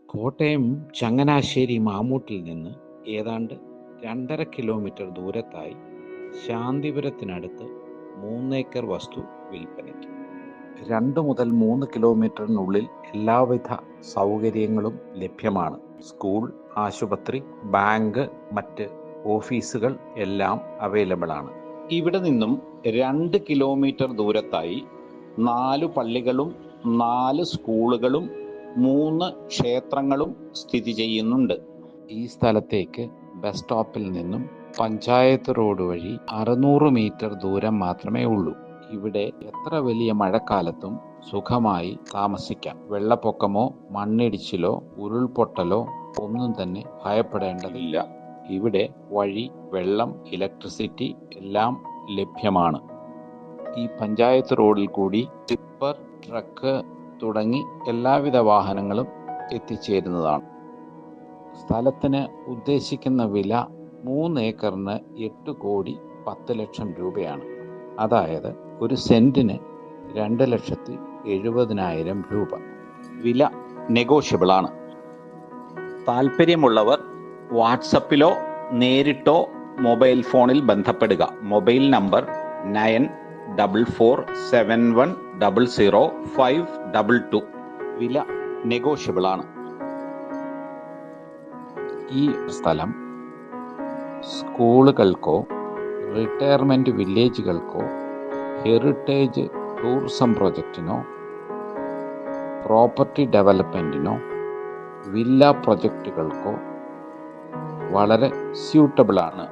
കോട്ടയം ചങ്ങനാശ്ശേരി മാമൂട്ടിൽ നിന്ന് ഏതാണ്ട് 2.5 kilometre ദൂരത്തായി ശാന്തിപുരത്തിനടുത്ത് 3 acre വസ്തു വിൽപ്പനയ്ക്ക്. 2 മുതൽ 3 കിലോമീറ്ററിനുള്ളിൽ എല്ലാവിധ സൗകര്യങ്ങളും ലഭ്യമാണ്. സ്കൂൾ, ആശുപത്രി, ബാങ്ക്, മറ്റ് ഓഫീസുകൾ എല്ലാം അവൈലബിൾ ആണ്. ഇവിടെ നിന്നും 2 കിലോമീറ്റർ ദൂരത്തായി 4 പള്ളികളും 4 സ്കൂളുകളും 3 ക്ഷേത്രങ്ങളും സ്ഥിതി ചെയ്യുന്നുണ്ട്. ഈ സ്ഥലത്തേക്ക് ബസ് സ്റ്റോപ്പിൽ നിന്നും പഞ്ചായത്ത് റോഡ് വഴി 600 മീറ്റർ ദൂരം മാത്രമേ ഉള്ളൂ. ഇവിടെ എത്ര വലിയ മഴക്കാലത്തും സുഖമായി താമസിക്കാം. വെള്ളപ്പൊക്കമോ മണ്ണിടിച്ചിലോ ഉരുൾപൊട്ടലോ ഒന്നും തന്നെ ഭയപ്പെടേണ്ടതില്ല. ഇവിടെ വഴി, വെള്ളം, ഇലക്ട്രിസിറ്റി എല്ലാം ലഭ്യമാണ്. ഈ പഞ്ചായത്ത് റോഡിൽ കൂടി ടിപ്പർ, ട്രക്ക് തുടങ്ങി എല്ലാവിധ വാഹനങ്ങളും എത്തിച്ചേരുന്നതാണ്. സ്ഥലത്തിന് ഉദ്ദേശിക്കുന്ന വില 3 ഏക്കറിന് 8 കോടി 10 ലക്ഷം രൂപയാണ്. അതായത് ഒരു സെന്റിന് 2,70,000 രൂപ. വില നെഗോഷ്യബിൾ ആണ്. താല്പര്യമുള്ളവർ വാട്സപ്പിലോ നേരിട്ടോ മൊബൈൽ ഫോണിൽ ബന്ധപ്പെടുക. Mobile number 9447100522. വില നെഗോഷ്യബിൾ ആണ്. ഈ സ്ഥലം സ്കൂളുകൾക്കോ റിട്ടയർമെൻറ്റ് വില്ലേജുകൾക്കോ ഹെറിറ്റേജ് ടൂറിസം പ്രൊജക്റ്റിനോ പ്രോപ്പർട്ടി ഡെവലപ്മെൻറ്റിനോ വില്ല പ്രൊജക്റ്റുകൾക്കോ വളരെ സ്യൂട്ടബിൾ ആണ്.